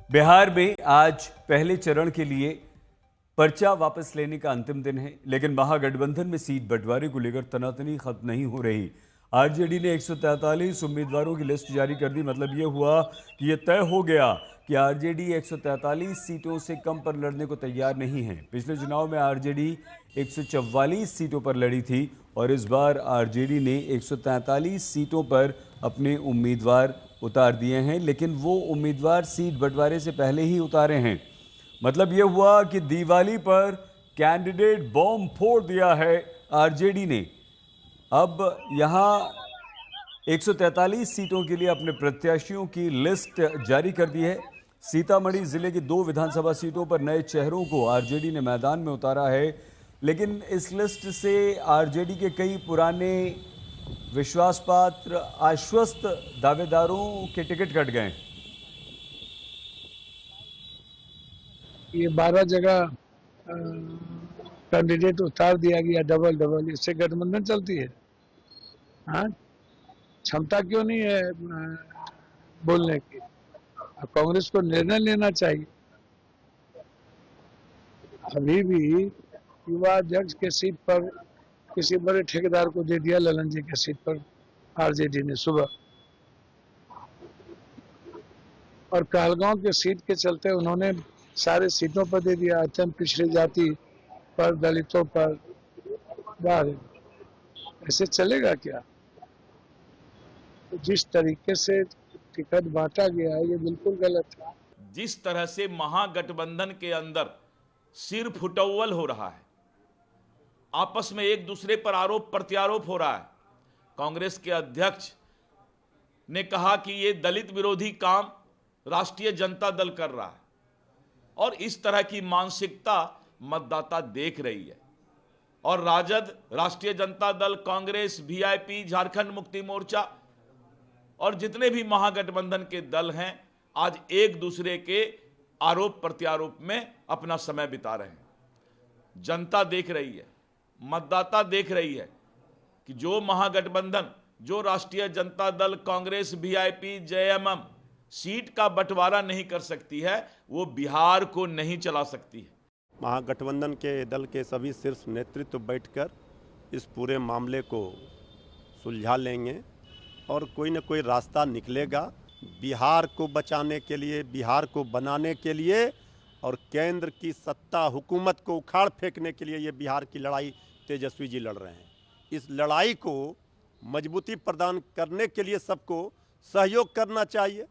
बिहार में आज पहले चरण के लिए पर्चा वापस लेने का अंतिम दिन है, लेकिन महागठबंधन में सीट बंटवारे को लेकर तनातनी खत्म नहीं हो रही। आरजेडी ने 143 उम्मीदवारों की लिस्ट जारी कर दी। मतलब यह हुआ कि यह तय हो गया कि आरजेडी 143 सीटों से कम पर लड़ने को तैयार नहीं है। पिछले चुनाव में आरजेडी 144 सीटों पर लड़ी थी और इस बार आरजेडी ने 143 सीटों पर अपने उम्मीदवार उतार दिए हैं, लेकिन वो उम्मीदवार सीट बंटवारे से पहले ही उतारे हैं। मतलब यह हुआ कि दिवाली पर कैंडिडेट बॉम्ब फोड़ दिया है आरजेडी ने। अब यहां 143 सीटों के लिए अपने प्रत्याशियों की लिस्ट जारी कर दी है। सीतामढ़ी जिले की 2 विधानसभा सीटों पर नए चेहरों को आरजेडी ने मैदान में उतारा है, लेकिन इस लिस्ट से आरजेडी के कई पुराने विश्वास पात्र आश्वस्त दावेदारों के टिकट कट गए। ये 12 जगह कैंडिडेट उतार दिया गया डबल। इससे गठबंधन चलती है? हाँ, क्षमता क्यों नहीं है बोलने की? कांग्रेस को निर्णय लेना चाहिए। अभी भी युवा अध्यक्ष के सीट पर किसी बड़े ठेकेदार को दे दिया, ललन जी के सीट पर आरजेडी ने सुबह, और कहलगांव के सीट के चलते उन्होंने सारे सीटों पर दे दिया, अत्यंत पिछड़ी जाति पर, दलितों पर। ऐसे चलेगा क्या? तो जिस तरीके से टिकट बांटा गया है ये बिल्कुल गलत है। जिस तरह से महागठबंधन के अंदर सिर फुटौल हो रहा है, आपस में एक दूसरे पर आरोप प्रत्यारोप हो रहा है। कांग्रेस के अध्यक्ष ने कहा कि ये दलित विरोधी काम राष्ट्रीय जनता दल कर रहा है, और इस तरह की मानसिकता मतदाता देख रही है। और राजद, राष्ट्रीय जनता दल, कांग्रेस, वीआईपी, झारखंड मुक्ति मोर्चा और जितने भी महागठबंधन के दल हैं, आज एक दूसरे के आरोप प्रत्यारोप में अपना समय बिता रहे हैं। जनता देख रही है, मतदाता देख रही है कि जो महागठबंधन, जो राष्ट्रीय Janata Dal, Congress, VIP, JMM seat का बंटवारा नहीं कर सकती है, वो बिहार को नहीं चला सकती है। महागठबंधन के दल के सभी शीर्ष नेतृत्व बैठकर इस पूरे मामले को सुलझा लेंगे और कोई न कोई रास्ता निकलेगा बिहार को बचाने के लिए, बिहार को बनाने के लिए और केंद्र की सत्ता हुकूमत को उखाड़ फेंकने के लिए। ये बिहार की लड़ाई तेजस्वी जी लड़ रहे हैं। इस लड़ाई को मजबूती प्रदान करने के लिए सबको सहयोग करना चाहिए।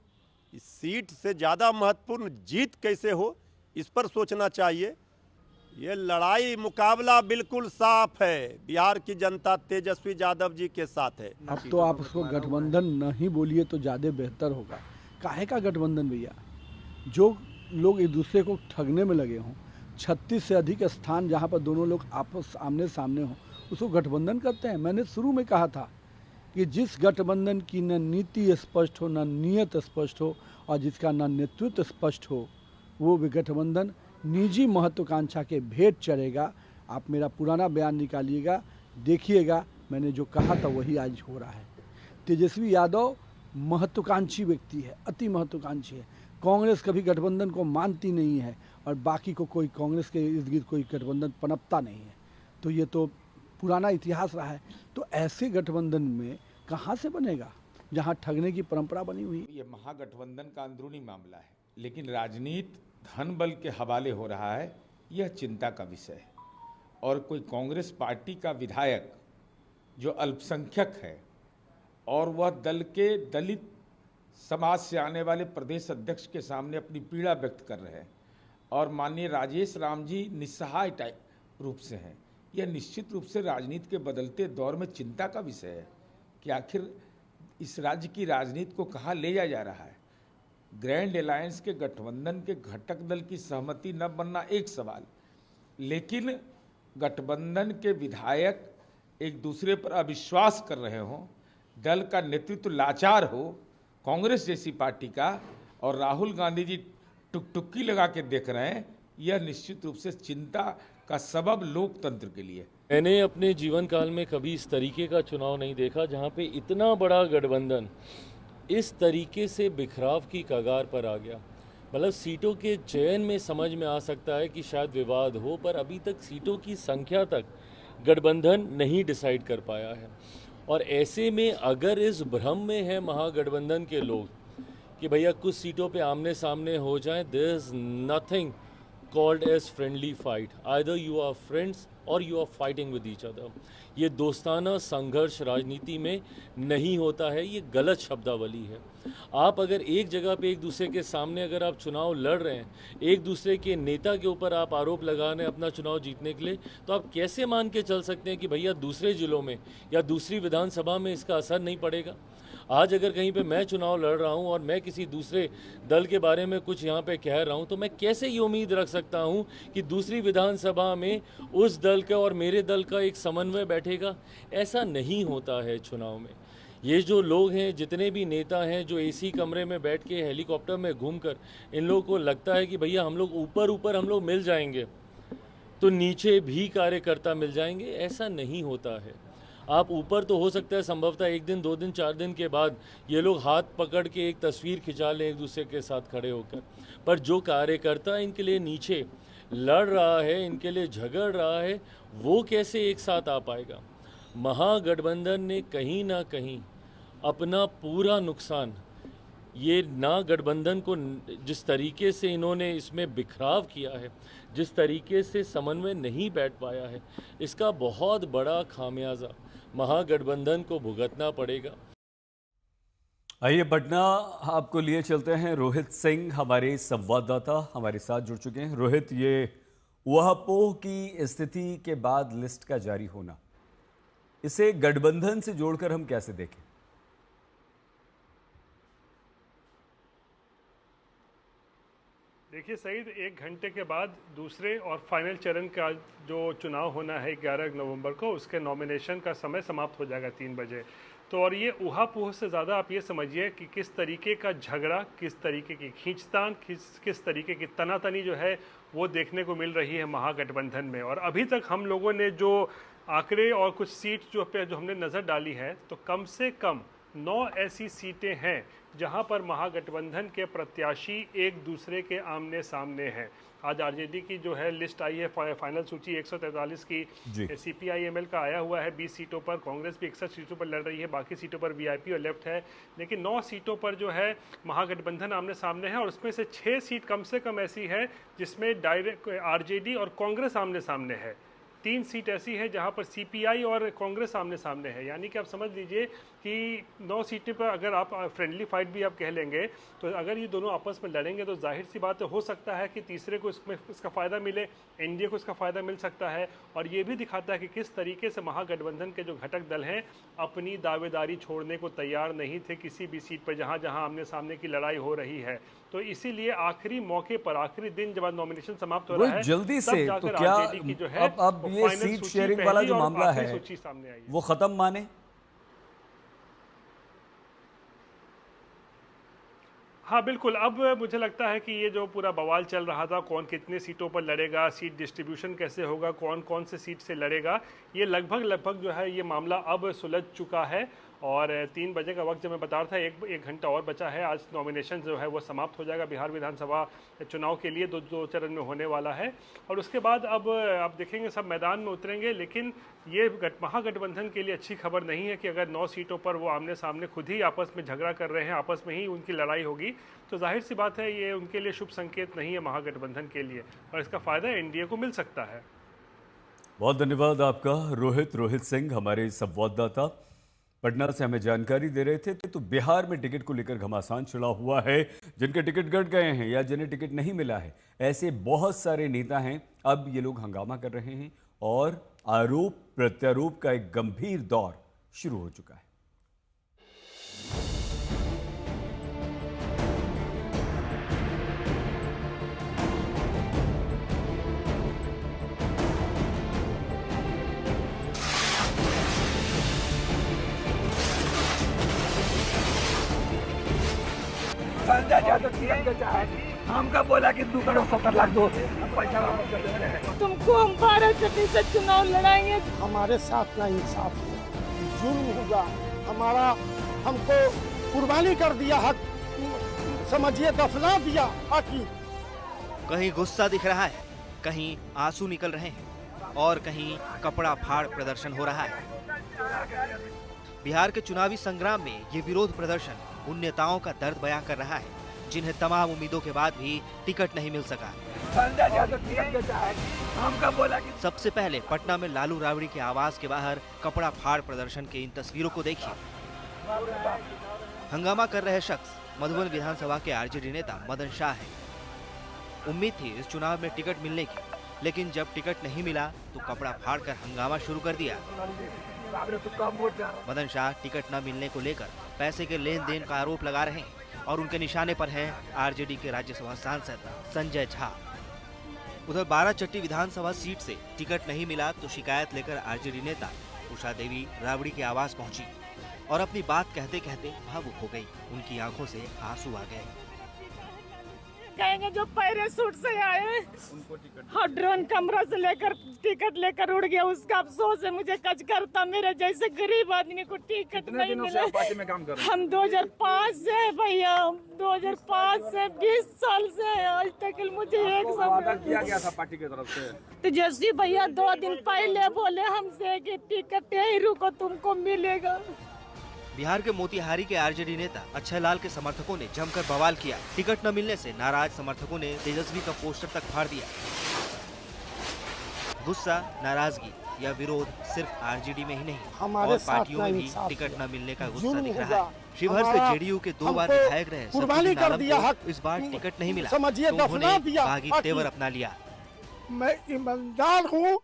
इस सीट से ज़्यादा महत्वपूर्ण जीत कैसे हो, इस पर सोचना चाहिए। ये लड़ाई मुकाबला बिल्कुल साफ है, बिहार की जनता तेजस्वी यादव जी के साथ है। अब तो आप उसको गठबंधन नहीं बोलिए तो ज़्यादा बेहतर होगा। काहे का गठबंधन भैया? जो लोग एक दूसरे को ठगने में लगे हों, 36 से अधिक स्थान जहाँ पर दोनों लोग आपस आमने सामने हों, उसको गठबंधन करते हैं। मैंने शुरू में कहा था कि जिस गठबंधन की न नीति स्पष्ट हो, न नियत स्पष्ट हो और जिसका न नेतृत्व स्पष्ट हो, वो भी गठबंधन निजी महत्वाकांक्षा के भेंट चढ़ेगा। आप मेरा पुराना बयान निकालिएगा, देखिएगा, मैंने जो कहा था वही आज हो रहा है। तेजस्वी यादव महत्वाकांक्षी व्यक्ति है, अति महत्वाकांक्षी है। कांग्रेस कभी गठबंधन को मानती नहीं है और बाकी को कोई कांग्रेस के इर्द गिर्द कोई गठबंधन पनपता नहीं है। तो ये तो पुराना इतिहास रहा है। तो ऐसे गठबंधन में कहाँ से बनेगा जहाँ ठगने की परंपरा बनी हुई है? ये महागठबंधन का अंदरूनी मामला है, लेकिन राजनीति धन बल के हवाले हो रहा है, यह चिंता का विषय है। और कोई कांग्रेस पार्टी का विधायक जो अल्पसंख्यक है और वह दल के दलित समाज से आने वाले प्रदेश अध्यक्ष के सामने अपनी पीड़ा व्यक्त कर रहे हैं और माननीय राजेश राम जी निस्सहाय टाइप रूप से हैं, यह निश्चित रूप से राजनीति के बदलते दौर में चिंता का विषय है कि आखिर इस राज्य की राजनीति को कहाँ ले जाया जा रहा है। ग्रैंड अलायंस के गठबंधन के घटक दल की सहमति न बनना एक सवाल, लेकिन गठबंधन के विधायक एक दूसरे पर अविश्वास कर रहे हों, दल का नेतृत्व लाचार हो कांग्रेस जैसी पार्टी का, और राहुल गांधी जी टुकटुकी लगा के देख रहे हैं, यह निश्चित रूप से चिंता का सबब लोकतंत्र के लिए। मैंने अपने जीवन काल में कभी इस तरीके का चुनाव नहीं देखा जहां पे इतना बड़ा गठबंधन इस तरीके से बिखराव की कगार पर आ गया। मतलब सीटों के चयन में समझ में आ सकता है कि शायद विवाद हो, पर अभी तक सीटों की संख्या तक गठबंधन नहीं डिसाइड कर पाया है। और ऐसे में अगर इस भ्रम में है महागठबंधन के लोग कि भैया कुछ सीटों पे आमने सामने हो जाएं, there is nothing called as friendly fight, either you are friends और you are fighting with each other. ये दोस्ताना संघर्ष राजनीति में नहीं होता है, ये गलत शब्दावली है। आप अगर एक जगह पे एक दूसरे के सामने अगर आप चुनाव लड़ रहे हैं, एक दूसरे के नेता के ऊपर आप आरोप लगा रहे हैं अपना चुनाव जीतने के लिए, तो आप कैसे मान के चल सकते हैं कि भैया दूसरे जिलों में या दूसरी विधानसभा में इसका असर नहीं पड़ेगा। आज अगर कहीं पे मैं चुनाव लड़ रहा हूं और मैं किसी दूसरे दल के बारे में कुछ यहाँ पे कह रहा हूं, तो मैं कैसे ये उम्मीद रख सकता हूं कि दूसरी विधानसभा में उस दल का और मेरे दल का एक समन्वय बैठेगा? ऐसा नहीं होता है चुनाव में। ये जो लोग हैं, जितने भी नेता हैं जो एसी कमरे में बैठ के हेलीकॉप्टर में घूमकर इन लोगों को लगता है कि भैया हम लोग ऊपर हम लोग मिल जाएंगे तो नीचे भी कार्यकर्ता मिल जाएंगे, ऐसा नहीं होता है। आप ऊपर तो हो सकता है संभवतः 1 दिन 2 दिन 4 दिन के बाद ये लोग हाथ पकड़ के एक तस्वीर खिंचा लें एक दूसरे के साथ खड़े होकर, पर जो कार्यकर्ता इनके लिए नीचे लड़ रहा है, इनके लिए झगड़ रहा है, वो कैसे एक साथ आ पाएगा? महागठबंधन ने कहीं ना कहीं अपना पूरा नुकसान, ये ना गठबंधन को जिस तरीके से इन्होंने इसमें बिखराव किया है, जिस तरीके से समन्वय नहीं बैठ पाया है, इसका बहुत बड़ा खामियाजा महागठबंधन को भुगतना पड़ेगा। आइए पटना आपको लिए चलते हैं। रोहित सिंह हमारे संवाददाता हमारे साथ जुड़ चुके हैं। रोहित, ये ऊहापोह की स्थिति के बाद लिस्ट का जारी होना, इसे गठबंधन से जोड़कर हम कैसे देखें? देखिए सईद, 1 घंटे के बाद दूसरे और फाइनल चरण का जो चुनाव होना है 11 नवंबर को, उसके नॉमिनेशन का समय समाप्त हो जाएगा 3 बजे। तो और ये ऊहापोह से ज़्यादा आप ये समझिए कि किस तरीके का झगड़ा, किस तरीके की खींचतान, किस तरीके की तनातनी जो है वो देखने को मिल रही है महागठबंधन में। और अभी तक हम लोगों ने जो आंकड़े और कुछ सीट जो हमने नज़र डाली है, तो कम से कम 9 ऐसी सीटें हैं जहां पर महागठबंधन के प्रत्याशी एक दूसरे के आमने सामने हैं। आज आरजेडी की जो है लिस्ट आई है, फाइनल सूची 143 की, सीपीआईएमएल का आया हुआ है 20 सीटों पर, कांग्रेस भी 61 सीटों पर लड़ रही है, बाकी सीटों पर वीआईपी और लेफ्ट है। लेकिन 9 सीटों पर जो है महागठबंधन आमने सामने है, और उसमें से 6 सीट कम से कम ऐसी है जिसमें डायरेक्ट आरजेडी और कांग्रेस आमने सामने है। 3 सीट ऐसी है जहां पर सीपीआई और कांग्रेस आमने सामने है। यानी कि आप समझ लीजिए कि 9 सीटें पर अगर आप फ्रेंडली फाइट भी आप कह लेंगे, तो अगर ये दोनों आपस में लड़ेंगे तो जाहिर सी बात हो सकता है कि तीसरे को इसका फ़ायदा मिले, एनडीए को इसका फ़ायदा मिल सकता है। और ये भी दिखाता है कि किस तरीके से महागठबंधन के जो घटक दल हैं अपनी दावेदारी छोड़ने को तैयार नहीं थे किसी भी सीट पर जहाँ जहाँ आमने सामने की लड़ाई हो रही है। तो इसीलिए आखिरी मौके पर, आखिरी दिन जब नॉमिनेशन समाप्त हो रहा है, जल्दी से तो क्या की जो है अब ये सीट शेयरिंग वाला जो मामला है वो खत्म माने? हाँ बिल्कुल, अब मुझे लगता है कि ये जो पूरा बवाल चल रहा था, कौन कितने सीटों पर लड़ेगा, सीट डिस्ट्रीब्यूशन कैसे होगा, कौन कौन से सीट से लड़ेगा, ये लगभग जो है ये मामला अब सुलझ चुका है। और 3 बजे का वक्त जब मैं बता रहा था, एक घंटा और बचा है। आज नॉमिनेशन जो है वो समाप्त हो जाएगा बिहार विधानसभा चुनाव के लिए, दो चरण में होने वाला है। और उसके बाद अब आप देखेंगे सब मैदान में उतरेंगे। लेकिन ये महागठबंधन के लिए अच्छी खबर नहीं है कि अगर 9 सीटों पर वो आमने सामने खुद ही आपस में झगड़ा कर रहे हैं, आपस में ही उनकी लड़ाई होगी, तो जाहिर सी बात है ये उनके लिए शुभ संकेत नहीं है महागठबंधन के लिए, और इसका फ़ायदा एनडीए को मिल सकता है। बहुत धन्यवाद आपका रोहित सिंह, हमारे संवाददाता पटना से हमें जानकारी दे रहे थे। तो बिहार में टिकट को लेकर घमासान छिड़ा हुआ है। जिनके टिकट कट गए हैं या जिन्हें टिकट नहीं मिला है, ऐसे बहुत सारे नेता हैं। अब ये लोग हंगामा कर रहे हैं और आरोप प्रत्यारोप का एक गंभीर दौर शुरू हो चुका है। संजय यादव हमका बोला कि 2 करोड़ 70 लाख दो, पैसा वापस कर दे रहे हैं। तुमको हम 12% चुनाव लड़ाएंगे। हमारे साथ ना इंसाफ हुआ, जुल्म हुआ, हमको कुर्बानी कर दिया हक समझिए दफना दिया बाकी। कहीं गुस्सा दिख रहा है, कहीं आंसू निकल रहे हैं और कहीं कपड़ा फाड़ प्रदर्शन हो रहा है। बिहार के चुनावी संग्राम में ये विरोध प्रदर्शन उन नेताओं का दर्द बयां कर रहा है जिन्हें तमाम उम्मीदों के बाद भी टिकट नहीं मिल सका। सबसे पहले पटना में लालू राबड़ी के आवास के बाहर कपड़ा फाड़ प्रदर्शन की इन तस्वीरों को देखिए। हंगामा कर रहे शख्स मधुबन विधानसभा के आरजेडी नेता मदन शाह हैं। उम्मीद थी इस चुनाव में टिकट मिलने की, लेकिन जब टिकट नहीं मिला तो कपड़ा फाड़कर हंगामा शुरू कर दिया। मदन शाह टिकट न मिलने को लेकर पैसे के लेन देन का आरोप लगा रहे हैं और उनके निशाने पर हैं आरजेडी के राज्यसभा सांसद संजय झा। उधर बाराचट्टी विधानसभा सीट से टिकट नहीं मिला तो शिकायत लेकर आरजेडी नेता उषा देवी राबड़ी के आवास पहुंची और अपनी बात कहते कहते भावुक हो गई। उनकी आंखों से आंसू आ गए। कहेंगे जो पैराशूट से आए और ड्रोन कमरा से लेकर टिकट लेकर उड़ गया, उसका अफसोस है मुझे। कच करता मेरे जैसे गरीब आदमी को टिकट नहीं मिला। हम 2005 से भैया, 2005 से 20 साल से आज तक मुझे एक किया गया था पार्टी की तरफ से। तेजस्वी भैया 2 दिन पहले बोले हमसे कि टिकट यही रुको तुमको मिलेगा। बिहार के मोतिहारी के आरजेडी नेता अक्षय लाल के समर्थकों ने जमकर बवाल किया। टिकट न मिलने से नाराज समर्थकों ने तेजस्वी का पोस्टर तक फाड़ दिया। गुस्सा, नाराजगी या विरोध सिर्फ आरजेडी में ही नहीं और पार्टियों में भी टिकट न मिलने का गुस्सा दिख रहा है। शिवहर से जेडीयू के 2 बार विधायक रहे कुर्बानी कर दिया। इस बार टिकट नहीं मिला, समझिए दफना दिया। बागी तेवर अपना लिया। मैं ईमानदार हूँ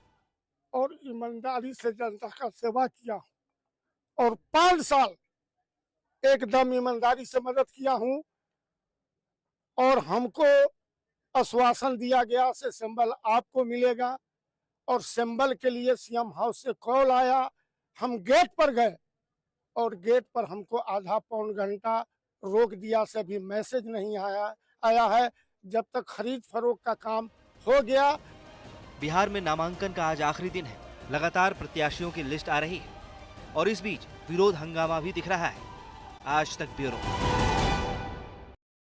और ईमानदारी से जनता का सेवा किया और 5 साल एकदम ईमानदारी से मदद किया हूं और हमको आश्वासन दिया गया से सिंबल आपको मिलेगा और सिंबल के लिए सीएम हाउस से कॉल आया। हम गेट पर गए और गेट पर हमको आधा पौन घंटा रोक दिया से भी मैसेज नहीं आया है जब तक खरीद फरोख्त का काम हो गया। बिहार में नामांकन का आज आखिरी दिन है। लगातार प्रत्याशियों की लिस्ट आ रही है और इस बीच विरोध हंगामा भी दिख रहा है। आज तक ब्यूरो।